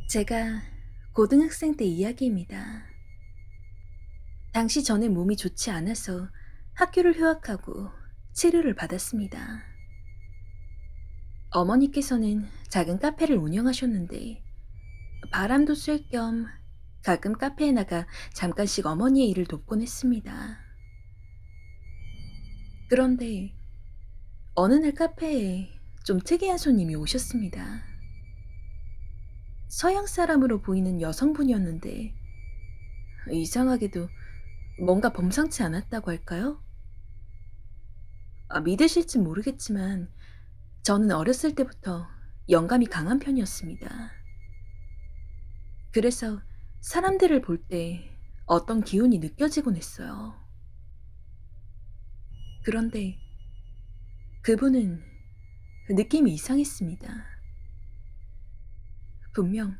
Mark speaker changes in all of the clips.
Speaker 1: 제가 고등학생 때 이야기입니다. 당시 저는 몸이 좋지 않아서 학교를 휴학하고 치료를 받았습니다. 어머니께서는 작은 카페를 운영하셨는데 바람도 쐴 겸 가끔 카페에 나가 잠깐씩 어머니의 일을 돕곤 했습니다. 그런데 어느 날 카페에 좀 특이한 손님이 오셨습니다. 서양 사람으로 보이는 여성분이었는데 이상하게도 뭔가 범상치 않았다고 할까요? 믿으실진 모르겠지만 저는 어렸을 때부터 영감이 강한 편이었습니다. 그래서 사람들을 볼 때 어떤 기운이 느껴지곤 했어요. 그런데 그분은 느낌이 이상했습니다. 분명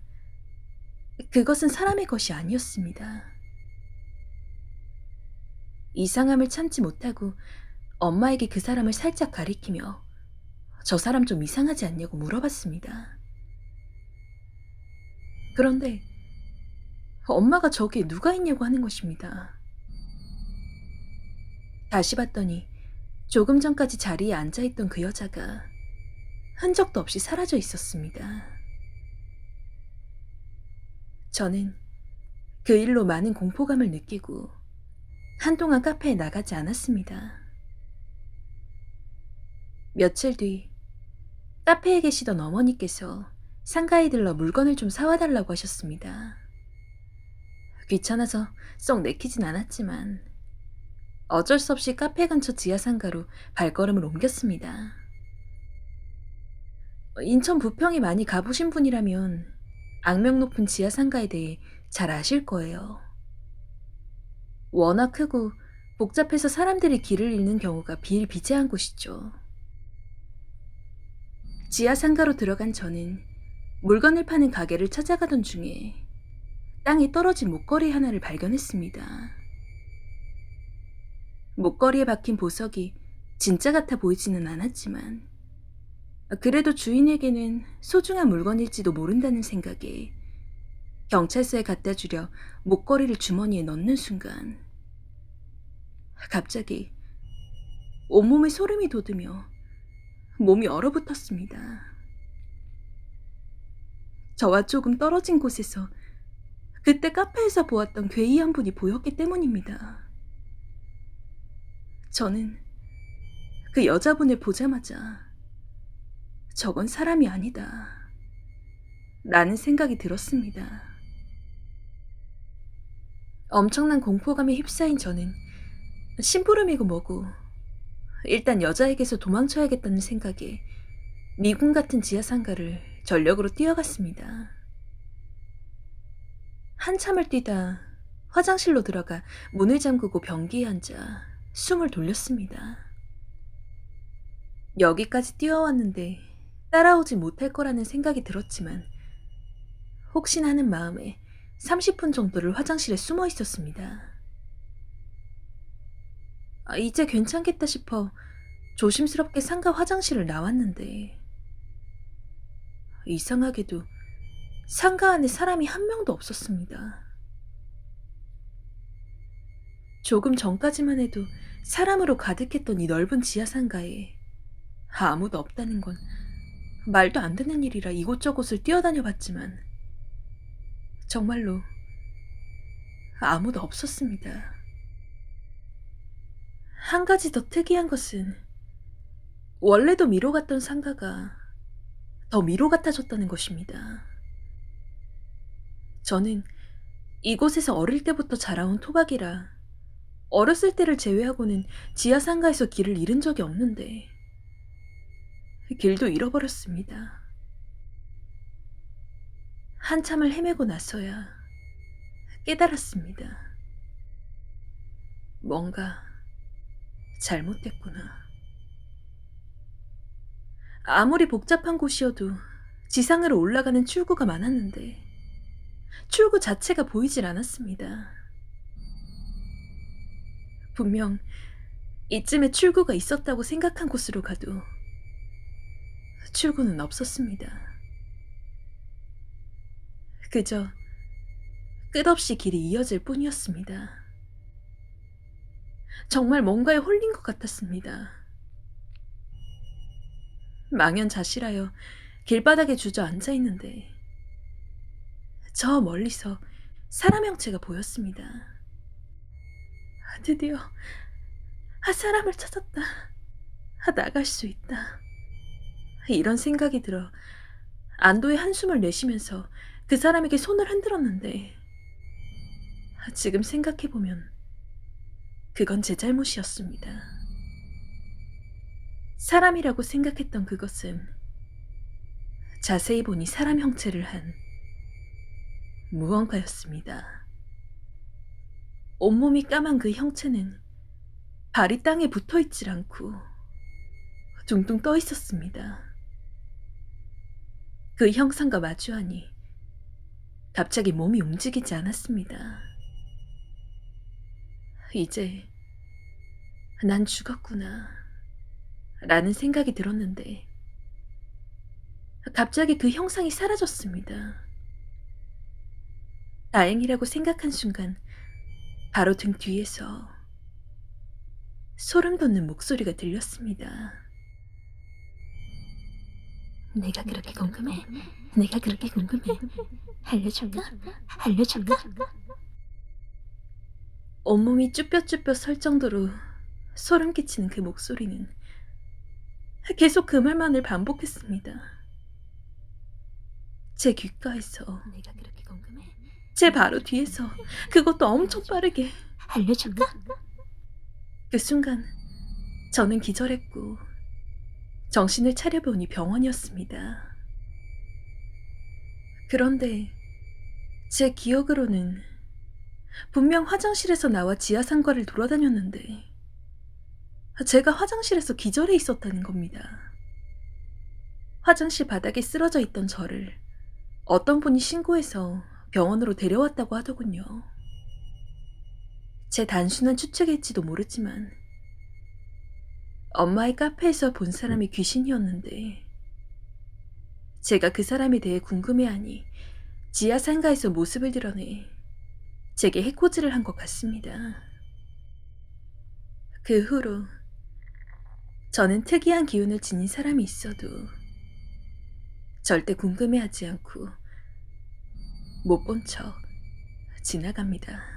Speaker 1: 그것은 사람의 것이 아니었습니다. 이상함을 참지 못하고 엄마에게 그 사람을 살짝 가리키며 저 사람 좀 이상하지 않냐고 물어봤습니다. 그런데 엄마가 저기에 누가 있냐고 하는 것입니다. 다시 봤더니 조금 전까지 자리에 앉아있던 그 여자가 흔적도 없이 사라져 있었습니다. 저는 그 일로 많은 공포감을 느끼고 한동안 카페에 나가지 않았습니다. 며칠 뒤 카페에 계시던 어머니께서 상가에 들러 물건을 좀 사와달라고 하셨습니다. 귀찮아서 썩 내키진 않았지만 어쩔 수 없이 카페 근처 지하상가로 발걸음을 옮겼습니다. 인천 부평에 많이 가보신 분이라면 악명 높은 지하상가에 대해 잘 아실 거예요. 워낙 크고 복잡해서 사람들이 길을 잃는 경우가 비일비재한 곳이죠. 지하상가로 들어간 저는 물건을 파는 가게를 찾아가던 중에 땅에 떨어진 목걸이 하나를 발견했습니다. 목걸이에 박힌 보석이 진짜 같아 보이지는 않았지만 그래도 주인에게는 소중한 물건일지도 모른다는 생각에 경찰서에 갖다 주려 목걸이를 주머니에 넣는 순간 갑자기 온몸에 소름이 돋으며 몸이 얼어붙었습니다. 저와 조금 떨어진 곳에서 그때 카페에서 보았던 괴이한 분이 보였기 때문입니다. 저는 그 여자분을 보자마자 저건 사람이 아니다 라는 생각이 들었습니다. 엄청난 공포감에 휩싸인 저는 심부름이고 뭐고 일단 여자에게서 도망쳐야겠다는 생각에 미군 같은 지하상가를 전력으로 뛰어갔습니다. 한참을 뛰다 화장실로 들어가 문을 잠그고 변기에 앉아 숨을 돌렸습니다. 여기까지 뛰어왔는데 따라오지 못할 거라는 생각이 들었지만 혹시나 하는 마음에 30분 정도를 화장실에 숨어 있었습니다. 이제 괜찮겠다 싶어 조심스럽게 상가 화장실을 나왔는데 이상하게도 상가 안에 사람이 한 명도 없었습니다. 조금 전까지만 해도 사람으로 가득했던 이 넓은 지하상가에 아무도 없다는 건 말도 안 되는 일이라 이곳저곳을 뛰어다녀 봤지만 정말로 아무도 없었습니다. 한 가지 더 특이한 것은 원래도 미로 같던 상가가 더 미로 같아졌다는 것입니다. 저는 이곳에서 어릴 때부터 자라온 토박이라 어렸을 때를 제외하고는 지하상가에서 길을 잃은 적이 없는데 길도 잃어버렸습니다. 한참을 헤매고 나서야 깨달았습니다. 뭔가 잘못됐구나. 아무리 복잡한 곳이어도 지상으로 올라가는 출구가 많았는데 출구 자체가 보이질 않았습니다. 분명 이쯤에 출구가 있었다고 생각한 곳으로 가도 출구는 없었습니다. 그저 끝없이 길이 이어질 뿐이었습니다. 정말 뭔가에 홀린 것 같았습니다. 망연자실하여 길바닥에 주저앉아 있는데 저 멀리서 사람 형체가 보였습니다. 드디어 사람을 찾았다. 나갈 수 있다. 이런 생각이 들어 안도의 한숨을 내쉬면서 그 사람에게 손을 흔들었는데 지금 생각해보면 그건 제 잘못이었습니다. 사람이라고 생각했던 그것은 자세히 보니 사람 형체를 한 무언가였습니다. 온몸이 까만 그 형체는 발이 땅에 붙어있질 않고 둥둥 떠 있었습니다. 그 형상과 마주하니 갑자기 몸이 움직이지 않았습니다. 이제 난 죽었구나 라는 생각이 들었는데 갑자기 그 형상이 사라졌습니다. 다행이라고 생각한 순간 바로 등 뒤에서 소름 돋는 목소리가 들렸습니다.
Speaker 2: 내가 그렇게 궁금해? 내가 그렇게 궁금해? 알려줄까? 알려줄까?
Speaker 1: 온몸이 쭈뼛쭈뼛 설 정도로 소름 끼치는 그 목소리는 계속 그 말만을 반복했습니다. 제 귓가에서,
Speaker 2: 내가 그렇게 궁금해?
Speaker 1: 제 바로 뒤에서, 그것도 엄청 빠르게.
Speaker 2: 알려줄까?
Speaker 1: 그 순간 저는 기절했고 정신을 차려보니 병원이었습니다. 그런데 제 기억으로는 분명 화장실에서 나와 지하상가를 돌아다녔는데 제가 화장실에서 기절해 있었다는 겁니다. 화장실 바닥에 쓰러져 있던 저를 어떤 분이 신고해서 병원으로 데려왔다고 하더군요. 제 단순한 추측일지도 모르지만 엄마의 카페에서 본 사람이 귀신이었는데 제가 그 사람에 대해 궁금해하니 지하상가에서 모습을 드러내 제게 해코지를 한 것 같습니다. 그 후로 저는 특이한 기운을 지닌 사람이 있어도 절대 궁금해하지 않고 못 본 척 지나갑니다.